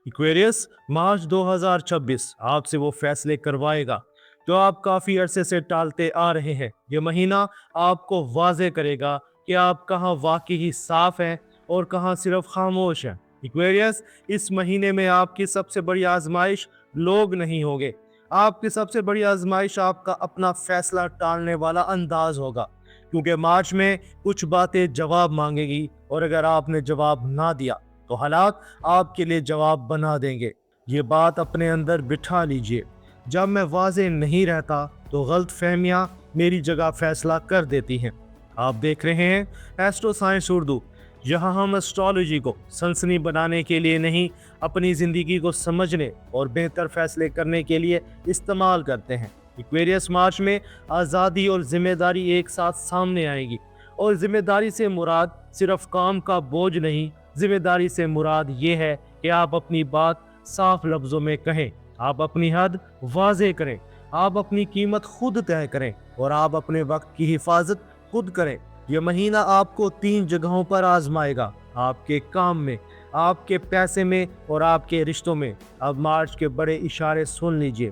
Aquarius, मार्च 2026 आपसे वो फैसले करवाएगा जो आप काफी अरसे से टालते आ रहे हैं। ये महीना आपको वाजे करेगा कि आप कहाँ वाकई साफ हैं और कहाँ सिर्फ खामोश हैं। एक्वेरियस, इस महीने में आपकी सबसे बड़ी आजमाइश लोग नहीं होंगे। आपकी सबसे बड़ी आजमाइश आपका अपना फैसला टालने वाला अंदाज होगा, क्योंकि मार्च में कुछ बातें जवाब मांगेगी और अगर आपने जवाब ना दिया तो हालात आपके लिए जवाब बना देंगे। ये बात अपने अंदर बिठा लीजिए। जब मैं वाज़ेह नहीं रहता तो गलत फहमियाँ मेरी जगह फैसला कर देती हैं। आप देख रहे हैं एस्ट्रो साइंस उर्दू। यहाँ हम एस्ट्रोलॉजी को सनसनी बनाने के लिए नहीं, अपनी ज़िंदगी को समझने और बेहतर फैसले करने के लिए इस्तेमाल करते हैं। एक्वेरियस, मार्च में आज़ादी और जिम्मेदारी एक साथ सामने आएगी। और जिम्मेदारी से मुराद सिर्फ काम का बोझ नहीं, जिम्मेदारी से मुराद ये है कि आप अपनी बात साफ लफ्जों में कहें, आप अपनी हद वाज़ेह करें, आप अपनी कीमत खुद तय करें और आप अपने वक्त की हिफाजत खुद करें। यह महीना आपको 3 जगहों पर आजमाएगा, आपके काम में, आपके पैसे में और आपके रिश्तों में। अब मार्च के बड़े इशारे सुन लीजिए।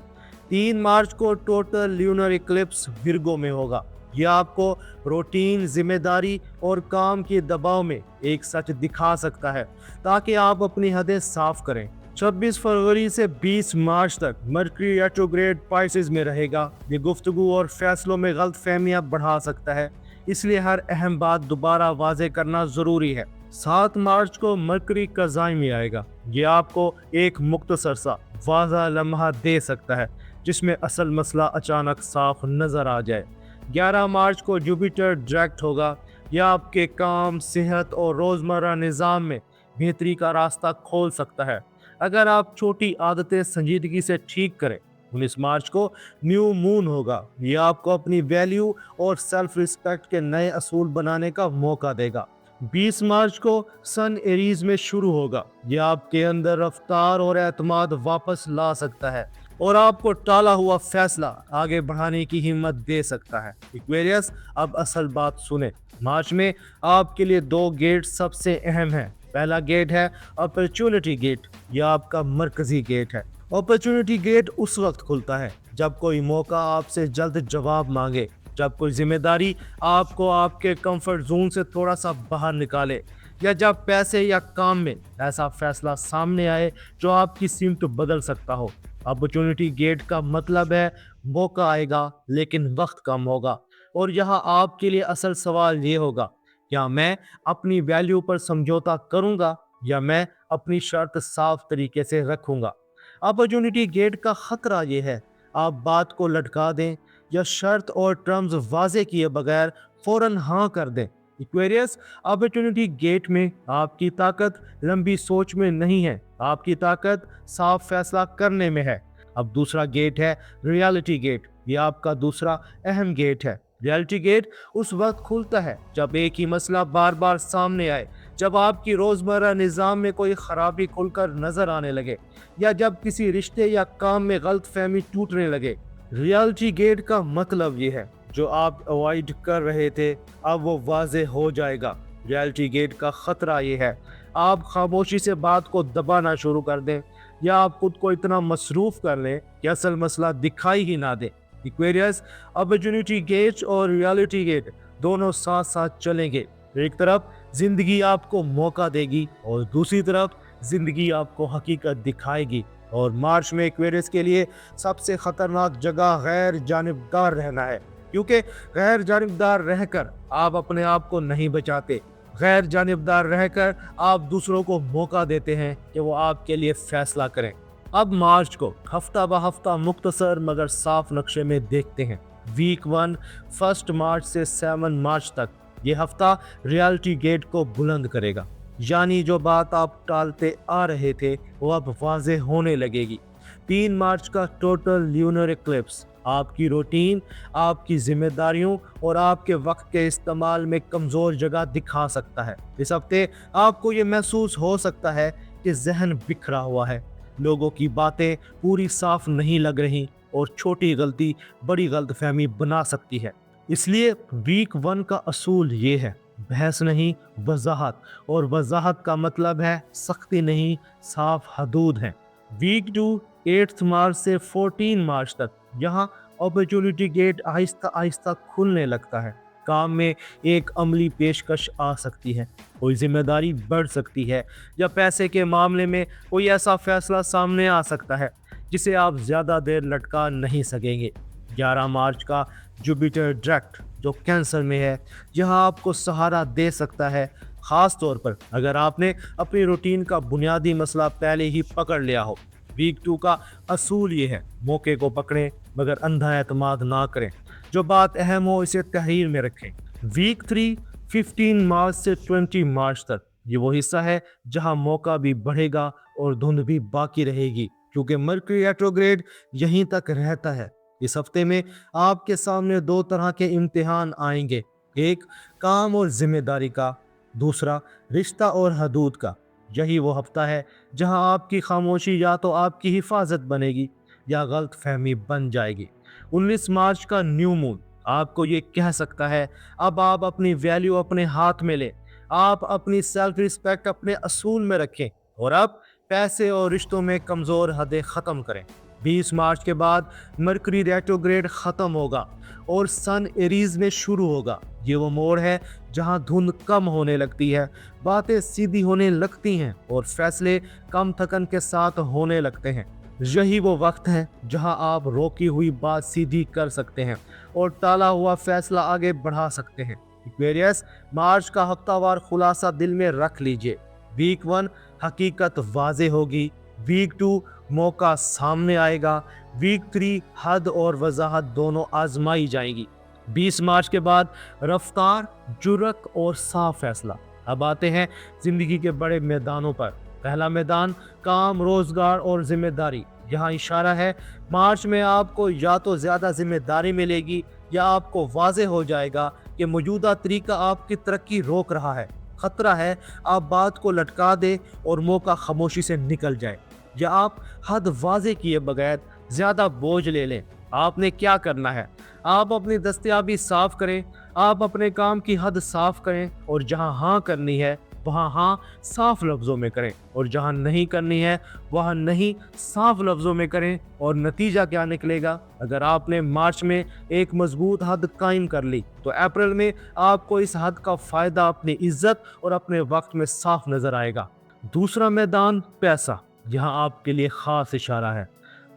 3 मार्च को टोटल ल्यूनर इक्लिप्स विर्गो में होगा। यह आपको रूटीन, जिम्मेदारी और काम के दबाव में एक सच दिखा सकता है, ताकि आप अपनी हदें साफ करें। 26 फरवरी से 20 मार्च तक मरकरी रेट्रोग्रेड पाइसेस में रहेगा। ये गुफ्तगू और फैसलों में गलत फहमियाँ बढ़ा सकता है, इसलिए हर अहम बात दोबारा वाज़ेह करना ज़रूरी है। 7 मार्च को मरकरी कज़ाई में आएगा। ये आपको एक मुख्तसर सा वाज़ा लम्हा दे सकता है जिसमें असल मसला अचानक साफ नज़र आ जाए। 11 मार्च को जुपिटर डायरेक्ट होगा। यह आपके काम, सेहत और रोज़मर्रा निज़ाम में बेहतरी का रास्ता खोल सकता है अगर आप छोटी आदतें संजीदगी से ठीक करें। 19 मार्च को न्यू मून होगा। यह आपको अपनी वैल्यू और सेल्फ रिस्पेक्ट के नए असूल बनाने का मौका देगा। 20 मार्च को सन एरीज में शुरू होगा। यह आपके अंदर रफ्तार और एतमाद वापस ला सकता है और आपको टाला हुआ फैसला आगे बढ़ाने की हिम्मत दे सकता है। एक्वेरियस, अब असल बात सुने। मार्च में आपके लिए 2 गेट सबसे अहम हैं। पहला गेट है अपॉर्चुनिटी गेट। यह आपका मरकजी गेट है। अपॉर्चुनिटी गेट उस वक्त खुलता है जब कोई मौका आपसे जल्द जवाब मांगे, जब कोई जिम्मेदारी आपको आपके कंफर्ट जोन से थोड़ा सा बाहर निकाले, या जब पैसे या काम में ऐसा फैसला सामने आए जो आपकी सिमत बदल सकता हो। अपॉर्चुनिटी गेट का मतलब है मौका आएगा लेकिन वक्त कम होगा। और यहाँ आपके लिए असल सवाल ये होगा, क्या मैं अपनी वैल्यू पर समझौता करूंगा या मैं अपनी शर्त साफ तरीके से रखूंगा। अपॉर्चुनिटी गेट का खतरा ये है, आप बात को लटका दें या शर्त और टर्म्स वाजे किए बगैर फौरन हाँ कर दें। एक्वेरियस, अपॉर्चुनिटी गेट में आपकी ताकत लंबी सोच में नहीं है, आपकी ताकत साफ फैसला करने में है। अब दूसरा गेट है रियलिटी गेट। यह आपका दूसरा अहम गेट है। रियलिटी गेट उस वक्त खुलता है जब एक ही मसला बार बार सामने आए, जब आपकी रोजमर्रा निज़ाम में कोई खराबी खुलकर नजर आने लगे, या जब किसी रिश्ते या काम में गलत फहमी टूटने लगे। रियलिटी गेट का मतलब ये है, जो आप अवॉइड कर रहे थे अब वो वाज़ेह हो जाएगा। रियलिटी गेट का खतरा ये है, आप खामोशी से बात को दबाना शुरू कर दें या आप खुद को इतना मसरूफ कर लें कि असल मसला दिखाई ही ना दे। एक्वेरियस, अपॉर्चुनिटी गेट और रियलिटी गेट दोनों साथ साथ चलेंगे। एक तरफ जिंदगी आपको मौका देगी और दूसरी तरफ जिंदगी आपको हकीकत दिखाएगी। और मार्च में एक्वेरियस के लिए सबसे खतरनाक जगह गैर जानिबदार रहना है, क्योंकि गैर जानिबदार रहकर आप अपने आप को नहीं बचाते। गैर जानिबदार रहकर आप दूसरों को मौका देते हैं कि वो आपके लिए फैसला करें। अब मार्च को हफ्ता ब हफ्ता मुख्तसर मगर साफ नक्शे में देखते हैं। वीक 1 1 मार्च से 7 मार्च तक ये हफ्ता रियलिटी गेट को बुलंद करेगा, यानी जो बात आप टालते आ रहे थे वो अब वाज़ेह होने लगेगी। 3 मार्च का टोटल ल्यूनर इक्लिप्स आपकी रूटीन, आपकी जिम्मेदारियों और आपके वक्त के इस्तेमाल में कमज़ोर जगह दिखा सकता है। इस हफ्ते आपको ये महसूस हो सकता है कि जहन बिखरा हुआ है, लोगों की बातें पूरी साफ नहीं लग रही और छोटी गलती बड़ी गलतफहमी बना सकती है। इसलिए वीक 1 का असूल ये है, बहस नहीं, वजाहत। और वजाहत का मतलब है सख्ती नहीं, साफ हदूद है। वीक 2 8 मार्च से 14 मार्च तक यहाँ अपॉर्चुनिटी गेट आहिस्ता आहिस्ता खुलने लगता है। काम में एक अमली पेशकश आ सकती है, कोई जिम्मेदारी बढ़ सकती है, या पैसे के मामले में कोई ऐसा फैसला सामने आ सकता है जिसे आप ज़्यादा देर लटका नहीं सकेंगे। 11 मार्च का जुपिटर डायरेक्ट जो कैंसर में है, यह आपको सहारा दे सकता है, ख़ास तौर पर अगर आपने अपनी रूटीन का बुनियादी मसला पहले ही पकड़ लिया हो। वीक 2 का असूल ये है, मौके को पकड़ें मगर अंधा एतमाद ना करें, जो बात अहम हो इसे तहरीर में रखें। वीक 3 15 मार्च से 20 मार्च तक ये वो हिस्सा है जहां मौका भी बढ़ेगा और धुंध भी बाकी रहेगी, क्योंकि मरकरी रेट्रोग्रेड यहीं तक रहता है। इस हफ्ते में आपके सामने दो तरह के इम्तिहान आएंगे, एक काम और जिम्मेदारी का, दूसरा रिश्ता और हदूद का। यही वो हफ्ता है जहां आपकी खामोशी या तो आपकी हिफाजत बनेगी या गलत फहमी बन जाएगी। 19 मार्च का न्यू मून आपको ये कह सकता है अब आप अपनी वैल्यू अपने हाथ में लें, आप अपनी सेल्फ रिस्पेक्ट अपने असूल में रखें और अब पैसे और रिश्तों में कमज़ोर हदें ख़त्म करें। 20 मार्च के बाद मरकरी रेट्रोग्रेड ख़त्म होगा और सन एरीज में शुरू होगा। ये वो मोड़ है जहां धुंध कम होने लगती है, बातें सीधी होने लगती हैं और फैसले कम थकन के साथ होने लगते हैं। यही वो वक्त है जहां आप रोकी हुई बात सीधी कर सकते हैं और टाला हुआ फैसला आगे बढ़ा सकते हैं। एक्वेरियस, मार्च का हफ्तावार खुलासा दिल में रख लीजिए। वीक 1 हकीकत वाज़े होगी, वीक 2 मौका सामने आएगा, वीक 3 हद और वजाहत दोनों आजमाई जाएंगी। 20 मार्च के बाद रफ्तार, जुर्रत और साफ फैसला। अब आते हैं जिंदगी के बड़े मैदानों पर। पहला मैदान काम, रोजगार और जिम्मेदारी। यहाँ इशारा है मार्च में आपको या तो ज़्यादा जिम्मेदारी मिलेगी या आपको वाज़े हो जाएगा कि मौजूदा तरीका आपकी तरक्की रोक रहा है। खतरा है आप बात को लटका दे और मौका खामोशी से निकल जाए, या आप हद वाजे किए बगैर ज़्यादा बोझ ले लें। आपने क्या करना है, आप अपनी दस्तयाबी साफ करें, आप अपने काम की हद साफ करें और जहां हाँ करनी है वहां हाँ साफ लफ्ज़ों में करें और जहां नहीं करनी है वहां नहीं साफ लफ्ज़ों में करें। और नतीजा क्या निकलेगा, अगर आपने मार्च में एक मजबूत हद कायम कर ली तो अप्रैल में आपको इस हद का फ़ायदा अपनी इज्जत और अपने वक्त में साफ नज़र आएगा। दूसरा मैदान पैसा, यहाँ आपके लिए ख़ास इशारा है।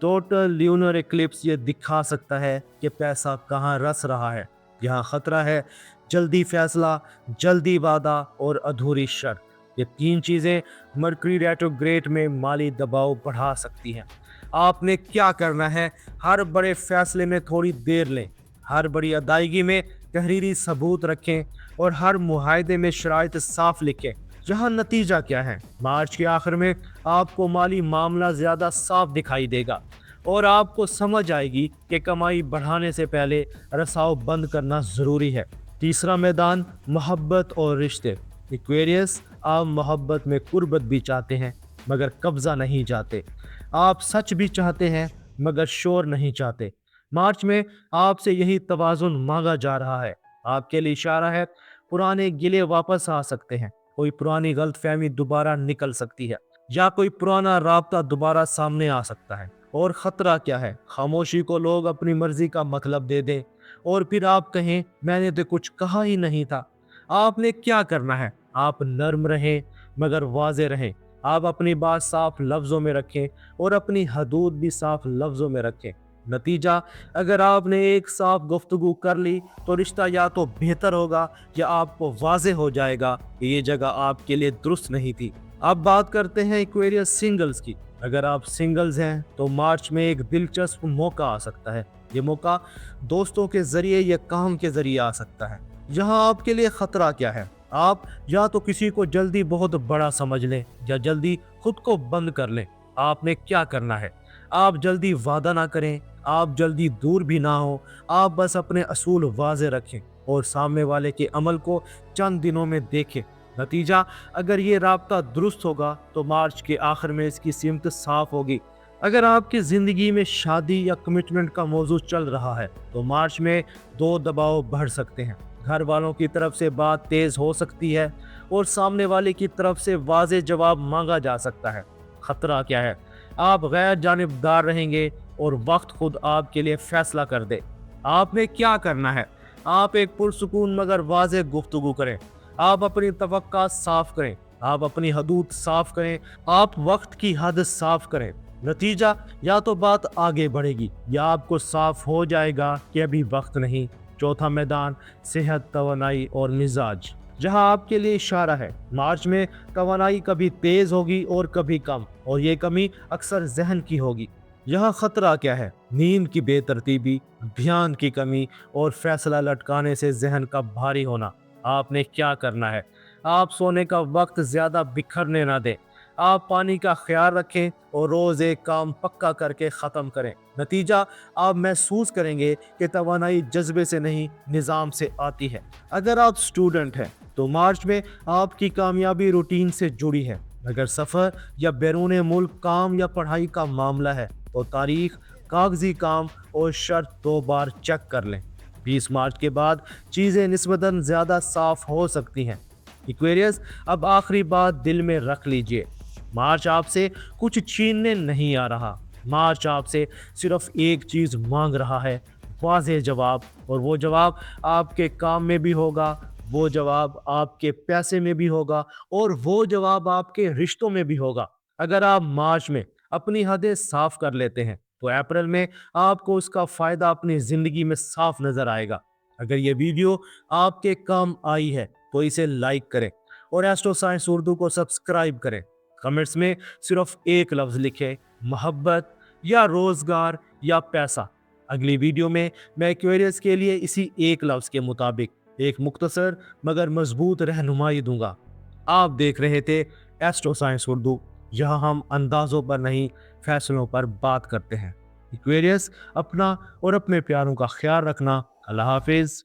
टोटल ल्यूनर एक्लिप्स ये दिखा सकता है कि पैसा कहाँ रस रहा है। यहाँ ख़तरा है जल्दी फैसला, जल्दी वादा और अधूरी शर्त। ये तीन चीज़ें मरकरी रेट्रोग्रेड में माली दबाव बढ़ा सकती हैं। आपने क्या करना है, हर बड़े फैसले में थोड़ी देर लें, हर बड़ी अदायगी में तहरीरी सबूत रखें और हर मुआहदे में शराइत साफ लिखें। जहाँ नतीजा क्या है, मार्च के आखिर में आपको माली मामला ज़्यादा साफ दिखाई देगा और आपको समझ आएगी कि कमाई बढ़ाने से पहले रसाव बंद करना ज़रूरी है। तीसरा मैदान मोहब्बत और रिश्ते। एक्वेरियस, आप मोहब्बत में कुर्बत भी चाहते हैं मगर कब्ज़ा नहीं चाहते, आप सच भी चाहते हैं मगर शोर नहीं चाहते। मार्च में आपसे यही तवाज़ुन मांगा जा रहा है। आपके लिए इशारा है पुराने गिले वापस आ सकते हैं, कोई पुरानी गलतफहमी दोबारा निकल सकती है या कोई पुराना राब्ता दोबारा सामने आ सकता है। और ख़तरा क्या है, खामोशी को लोग अपनी मर्जी का मतलब दे दें और फिर आप कहें मैंने तो कुछ कहा ही नहीं था। आपने क्या करना है, आप नर्म रहें मगर वाज़े रहें, आप अपनी बात साफ लफ्ज़ों में रखें और अपनी हदूद भी साफ लफ्ज़ों में रखें। नतीजा, अगर आपने एक साफ गुफ्तगू कर ली तो रिश्ता या तो बेहतर होगा या आपको वाज़े हो जाएगा कि ये जगह आपके लिए दुरुस्त नहीं थी। अब बात करते हैं एक्वेरियस सिंगल्स की। अगर आप सिंगल्स हैं तो मार्च में एक दिलचस्प मौका आ सकता है। ये मौका दोस्तों के ज़रिए या काम के ज़रिए आ सकता है। यहाँ आपके लिए ख़तरा क्या है, आप या तो किसी को जल्दी बहुत बड़ा समझ लें या जल्दी खुद को बंद कर लें। आपने क्या करना है, आप जल्दी वादा ना करें, आप जल्दी दूर भी ना हो, आप बस अपने असूल वाज़े रखें और सामने वाले के अमल को चंद दिनों में देखें। नतीजा, अगर ये राब्ता दुरुस्त होगा तो मार्च के आखिर में इसकी सिमत साफ होगी। अगर आपकी ज़िंदगी में शादी या कमिटमेंट का मौजू चल रहा है तो मार्च में दो दबाव बढ़ सकते हैं। घर वालों की तरफ से बात तेज हो सकती है और सामने वाले की तरफ से वाज़ेह जवाब मांगा जा सकता है। खतरा क्या है? आप गैर जानिबदार रहेंगे और वक्त खुद आपके लिए फैसला कर दे। आपने क्या करना है? आप एक पुरसुकून मगर वाज़ेह गुफ्तगू करें। आप अपनी तवक्का साफ करें। आप अपनी हदूद साफ करें। आप वक्त की हद साफ करें। नतीजा, या तो बात आगे बढ़ेगी या आपको साफ हो जाएगा कि अभी वक्त नहीं। चौथा मैदान, सेहत, तवानाई और मिजाज, जहां आपके लिए इशारा है। मार्च में तवानाई कभी तेज होगी और कभी कम, और ये कमी अक्सर जहन की होगी। यहाँ खतरा क्या है? नींद की बेतरतीबी, ध्यान की कमी और फैसला लटकाने से जहन का भारी होना। आपने क्या करना है? आप सोने का वक्त ज्यादा बिखरने ना दें। आप पानी का ख्याल रखें और रोज एक काम पक्का करके ख़त्म करें। नतीजा, आप महसूस करेंगे कि तवानाई जज्बे से नहीं, निज़ाम से आती है। अगर आप स्टूडेंट हैं तो मार्च में आपकी कामयाबी रूटीन से जुड़ी है। अगर सफ़र या बैरून मुल्क काम या पढ़ाई का मामला है तो तारीख, कागजी काम और शर्त 2 बार चेक कर लें। 20 मार्च के बाद चीज़ें निस्बतन ज़्यादा साफ हो सकती हैं। एक्वेरियस, अब आखिरी बात दिल में रख लीजिए। मार्च आपसे कुछ छीनने नहीं आ रहा। मार्च आपसे सिर्फ एक चीज़ मांग रहा है, वाज़ेह जवाब। और वो जवाब आपके काम में भी होगा, वो जवाब आपके पैसे में भी होगा, और वो जवाब आपके रिश्तों में भी होगा। अगर आप मार्च में अपनी हदें साफ कर लेते हैं तो अप्रैल में आपको उसका फ़ायदा अपनी ज़िंदगी में साफ नज़र आएगा। अगर ये वीडियो आपके काम आई है तो इसे लाइक करें और एस्ट्रो साइंस उर्दू को सब्सक्राइब करें। कमेंट्स में सिर्फ एक लफ्ज़ लिखें, मोहब्बत या रोज़गार या पैसा। अगली वीडियो में मैं एक्वेरियस के लिए इसी एक लफ्ज़ के मुताबिक एक मुख्तसर मगर मजबूत रहनुमाई दूंगा। आप देख रहे थे एस्ट्रो साइंस उर्दू, जहां हम अंदाज़ों पर नहीं, फैसलों पर बात करते हैं। एक्वेरियस, अपना और अपने प्यारों का ख्याल रखना। अल्लाह हाफिज़।